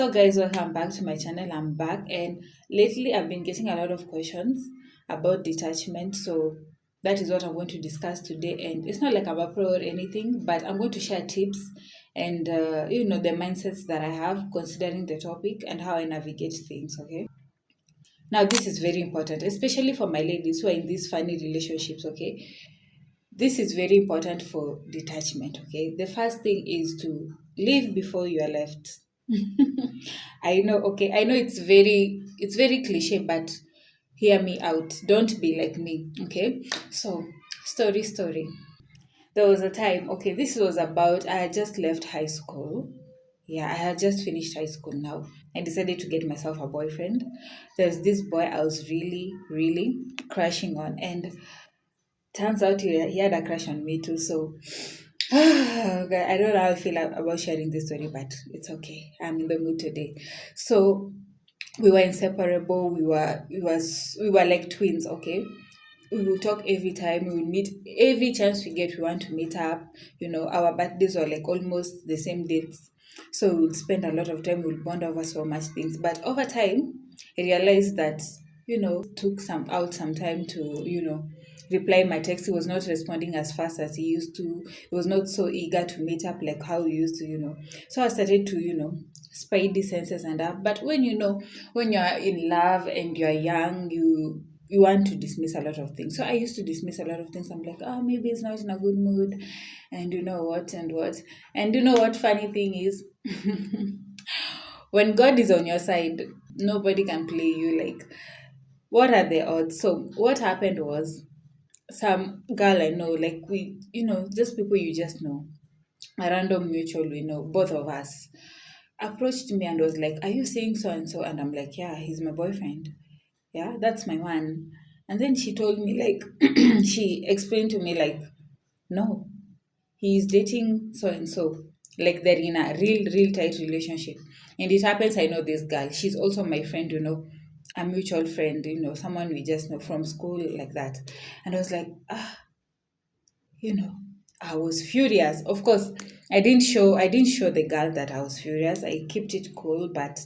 So guys, welcome back to my channel. I'm back, and lately I've been getting a lot of questions about detachment. So that is what I'm going to discuss today. And it's not like I'm a pro or anything, but I'm going to share tips and the mindsets that I have considering the topic and how I navigate things. Okay. Now this is very important, especially for my ladies who are in these funny relationships. Okay, this is very important for detachment. Okay, the first thing is to leave before you are left. I know, okay, I know it's very cliche, but hear me out. Don't be like me. Okay, so story. There was a time, okay, this was about, I had just left high school. Yeah, I had just finished high school now. I decided to get myself a boyfriend. There's this boy I was really crushing on, and turns out he had a crush on me too. So okay, I don't know how I feel about sharing this story, but it's okay. I'm in the mood today. So we were inseparable. We were like twins. Okay, we will talk every time. We will meet every chance we get. We want to meet up. Our birthdays were like almost the same dates, so we would spend a lot of time. We'll bond over so much things. But over time, I realized that took some time to reply my text. He was not responding as fast as he used to. He was not so eager to meet up like how we used to. So I started to spidey senses and up. But when you're in love and you're young, you want to dismiss a lot of things. So I used to dismiss a lot of things. I'm like, oh, maybe he's not in a good mood, and you know what and what. And you know what funny thing is, when God is on your side, nobody can play you. Like, what are the odds? So what happened was, some girl I know, like, just people you just know, a random mutual we know, both of us, approached me and was like, "Are you saying so and so?" And I'm like, "Yeah, he's my boyfriend. Yeah, that's my man." And then she told me, like, she explained to me, like, "No, he's dating so and so. Like, they're in a real tight relationship." And it happens, I know this girl. She's also my friend, a mutual friend, someone we just know from school, like that. And I was like, you know, I was furious. Of course, I didn't show the girl that I was furious. I kept it cool, but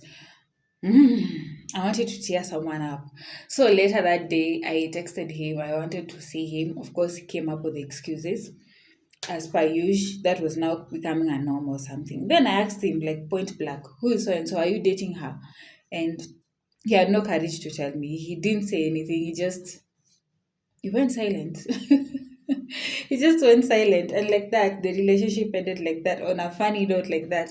I wanted to tear someone up. So later that day, I texted him. I wanted to see him. Of course, he came up with excuses. As per usual, that was now becoming a norm or something. Then I asked him, like, point blank, "Who is so and so? Are you dating her?" And he had no courage to tell me. He didn't say anything. He went silent. He just went silent, and like that, the relationship ended like that, on a funny note, like that.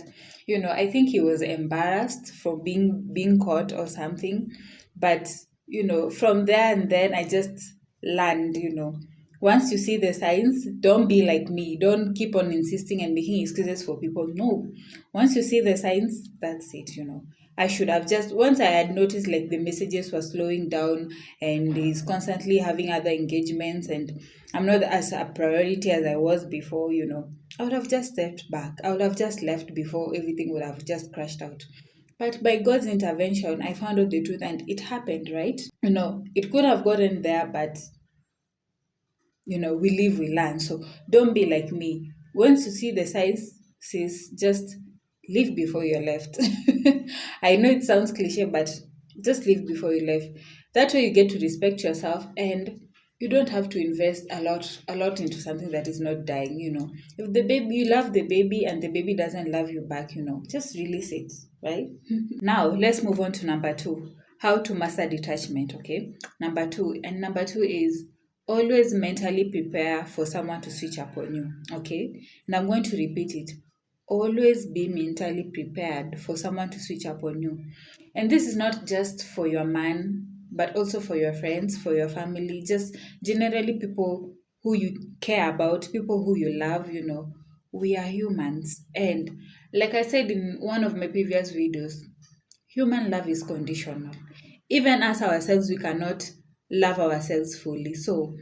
I think he was embarrassed for being caught or something. But from there, and then I just learned, once you see the signs, don't be like me. Don't keep on insisting and making excuses for people. No. Once you see the signs, that's it. I should have just, once I had noticed, like, the messages were slowing down, and he's constantly having other engagements, and I'm not as a priority as I was before. I would have just stepped back. I would have just left before everything would have just crashed out. But by God's intervention, I found out the truth, and it happened, right? It could have gotten there, but we live, we learn. So don't be like me. Once you see the signs, sis, just leave before you're left. I know it sounds cliche, but just leave before you left. That way you get to respect yourself, and you don't have to invest a lot into something that is not dying. If the baby, you love the baby and the baby doesn't love you back, just release it, right? Now let's move on to number two, how to master detachment. Okay, number two is always mentally prepare for someone to switch up on you. Okay, and I'm going to repeat it. Always be mentally prepared for someone to switch up on you. And this is not just for your man, but also for your friends, for your family, just generally people who you care about, people who you love. We are humans. And like I said in one of my previous videos, human love is conditional. Even as ourselves, we cannot love ourselves fully. So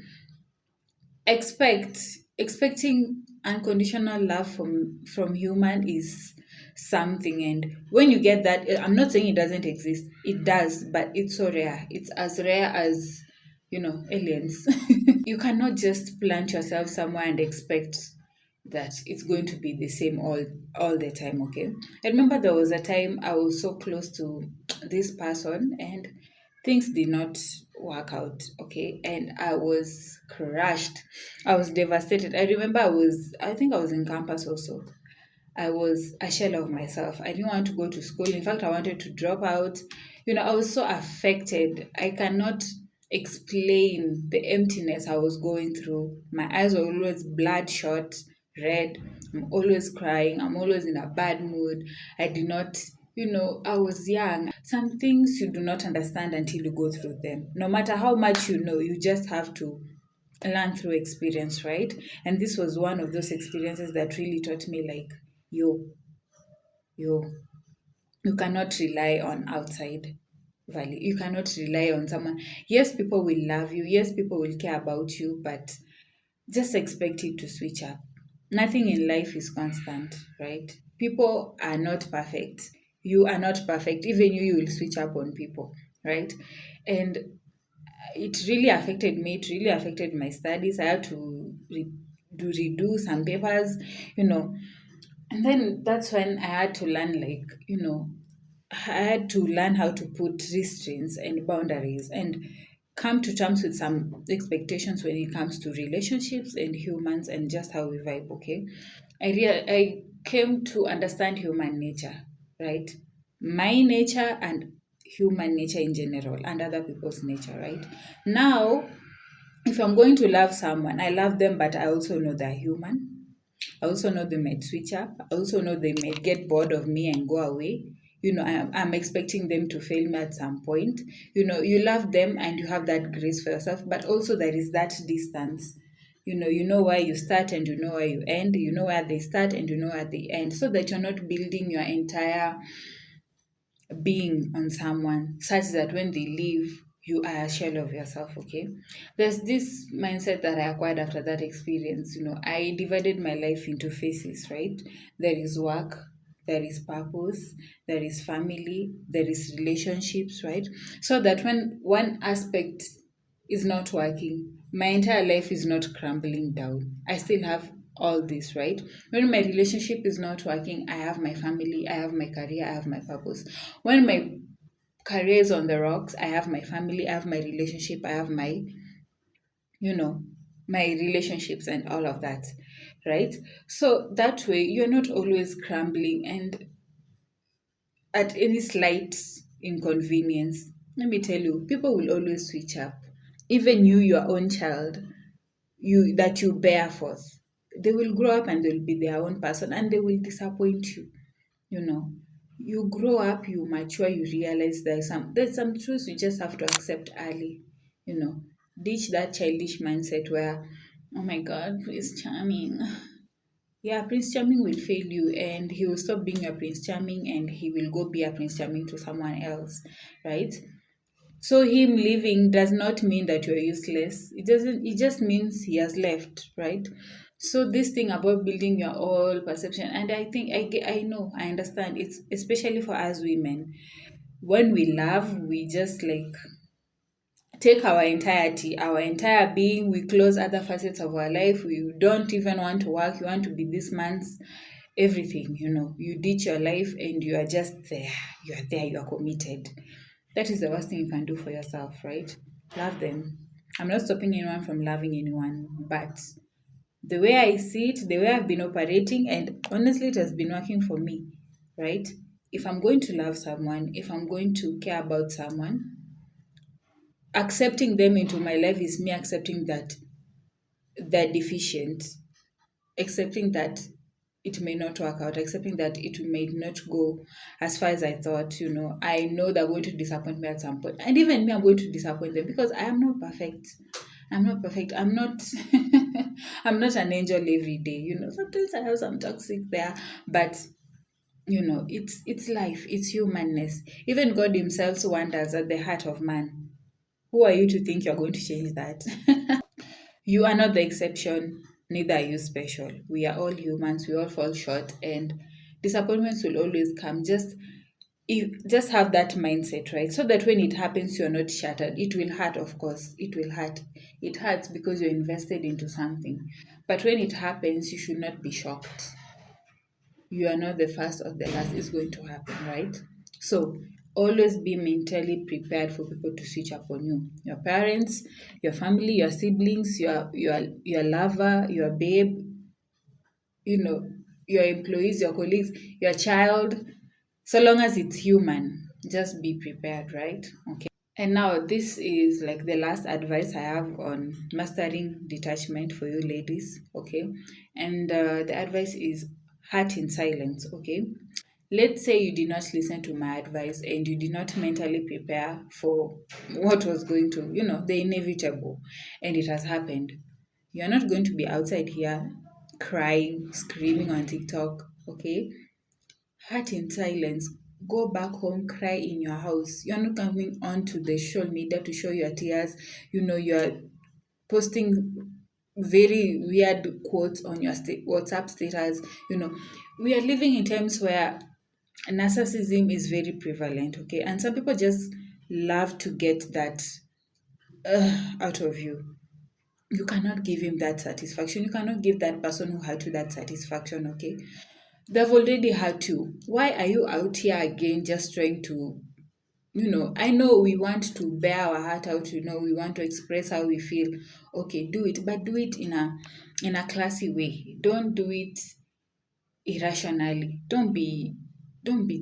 expect expecting unconditional love from human is something. And when you get that, I'm not saying it doesn't exist. It does, but it's so rare. It's as rare as aliens. You cannot just plant yourself somewhere and expect that it's going to be the same all the time. Okay, I remember there was a time I was so close to this person and things did not work out. Okay, and I was crushed. I was devastated. I remember I think I was in campus also. I was a shell of myself. I didn't want to go to school. In fact, I wanted to drop out. I was so affected. I cannot explain the emptiness I was going through. My eyes were always bloodshot, red. I'm always crying. I'm always in a bad mood. I did not, I was young. Some things you do not understand until you go through them. No matter how much you know, you just have to learn through experience, right? And this was one of those experiences that really taught me like, yo, yo, you cannot rely on outside value. You cannot rely on someone. Yes, people will love you. Yes, people will care about you, but just expect it to switch up. Nothing in life is constant, right? People are not perfect. You are not perfect. Even you will switch up on people, right? And it really affected me. It really affected my studies. I had to redo some papers, you know. And then that's when I had to learn, like, I had to learn how to put restraints and boundaries and come to terms with some expectations when it comes to relationships and humans and just how we vibe, okay? I came to understand human nature, right? My nature and human nature in general and other people's nature, right? Now, if I'm going to love someone, I love them, but I also know they're human. I also know they might switch up. I also know they might get bored of me and go away. I'm expecting them to fail me at some point. You love them and you have that grace for yourself, but also there is that distance. You know where you start and you know where you end. You know where they start and you know where they end, so that you're not building your entire being on someone such that when they leave, you are a shell of yourself, okay? There's this mindset that I acquired after that experience. I divided my life into phases, right? There is work, there is purpose, there is family, there is relationships, right? So that when one aspect is not working, my entire life is not crumbling down. I still have all this, right? When my relationship is not working, I have my family, I have my career, I have my purpose. When my career is on the rocks, I have my family, I have my relationship, I have you know, my relationships and all of that, right? So that way, you're not always crumbling and at any slight inconvenience. Let me tell you, people will always switch up. Even you, your own child, that you bear forth, they will grow up and they'll be their own person and they will disappoint you. you know you grow up, you mature, you realize there's some truths you just have to accept early. you know Ditch that childish mindset where, oh my god, Prince Charming. Yeah, Prince Charming will fail you and he will stop being a Prince Charming and he will go be a Prince Charming to someone else, right? So him leaving does not mean that you're useless. It just means he has left, right? So this thing about building your own perception, and I think I know, I understand. It's especially for us women. When we love, we just like take our entirety, our entire being, we close other facets of our life. We don't even want to work. You want to be this man's everything, You ditch your life and you are just there. You are there, you are committed. That is the worst thing you can do for yourself, right? Love them. I'm not stopping anyone from loving anyone, but the way I see it, the way I've been operating, and honestly, it has been working for me, right? If I'm going to love someone, if I'm going to care about someone, accepting them into my life is me accepting that they're deficient, accepting that it may not work out, accepting that it may not go as far as I thought. I know they're going to disappoint me at some point. And even me, I'm going to disappoint them because I am not perfect. I'm not perfect. I'm not I'm not an angel every day. Sometimes I have some toxic there, but it's life, it's humanness. Even God Himself wonders at the heart of man. Who are you to think you're going to change that? You are not the exception, neither are you special. We are all humans, we all fall short, and disappointments will always come. Just you just have that mindset, right? So that when it happens, you're not shattered. It will hurt, of course. It will hurt. It hurts because you're invested into something. But when it happens, you should not be shocked. You are not the first or the last. It's going to happen, right? So always be mentally prepared for people to switch up on you. Your parents, your family, your siblings, your lover, your babe, you know, your employees, your colleagues, your child. So long as it's human, just be prepared, right? Okay. And now this is like the last advice I have on mastering detachment for you ladies, okay? And the advice is heart in silence, okay? Let's say you did not listen to my advice and you did not mentally prepare for what was going to, the inevitable, and it has happened. You're not going to be outside here crying, screaming on TikTok, okay? Heart in silence. Go back home, cry in your house. You're not coming onto the social media to show your tears. You're posting very weird quotes on your WhatsApp status. You know, we are living in times where narcissism is very prevalent, okay? And some people just love to get that out of you. You cannot give him that satisfaction. You cannot give that person who hurt you that satisfaction, okay? They've already had to. Why are you out here again just trying to, I know we want to bear our heart out, we want to express how we feel. Okay, do it, but do it in a classy way. Don't do it irrationally. Don't be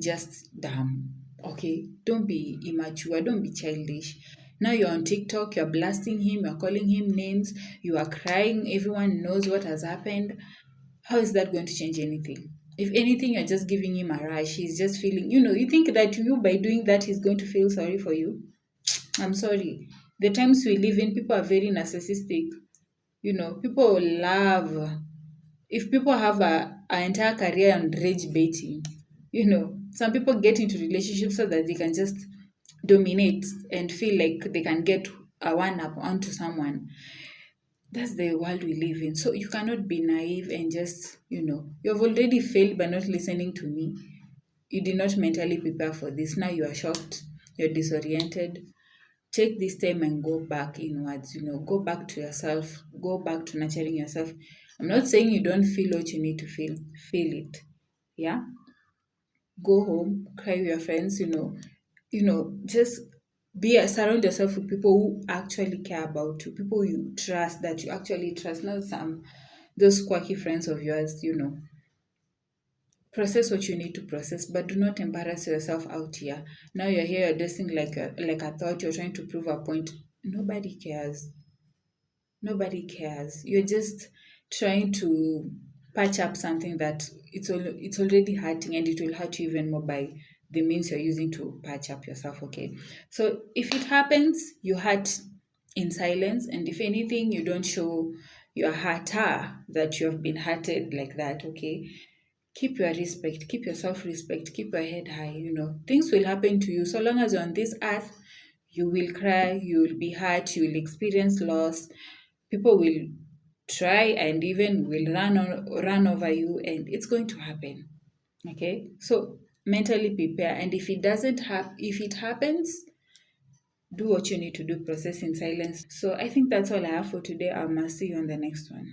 just dumb. Okay? Don't be immature, don't be childish. Now you're on TikTok, you're blasting him, you're calling him names, you are crying, everyone knows what has happened. How is that going to change anything? If anything, you're just giving him a rush. He's just feeling, you think that by doing that, he's going to feel sorry for you. I'm sorry. The times we live in, people are very narcissistic. People love, if people have an entire career on rage baiting, some people get into relationships so that they can just dominate and feel like they can get a one up onto someone. That's the world we live in. So you cannot be naive and just, you've already failed by not listening to me. You did not mentally prepare for this. Now you are shocked, you're disoriented. Take this time and go back inwards, go back to yourself, go back to nurturing yourself. I'm not saying you don't feel what you need to feel it. Yeah. Go home, cry with your friends, just surround yourself with people who actually care about you, people you trust, that you actually trust, not some those quirky friends of yours. Process what you need to process, but do not embarrass yourself out here. Now you're here, you're dressing like a thought, you're trying to prove a point. Nobody cares. Nobody cares. You're just trying to patch up something that it's already hurting, and it will hurt you even more by the means you're using to patch up yourself, okay? So if it happens, you hurt in silence, and if anything, you don't show your hurter that you have been hurted like that, okay? Keep your respect, keep your self-respect, keep your head high. Things will happen to you. So long as you're on this earth, you will cry, you will be hurt, you will experience loss. People will try and even will run over you, and it's going to happen. Okay? So mentally prepare, and if it happens, do what you need to do, process in silence. So I think that's all I have for today. I will see you on the next one.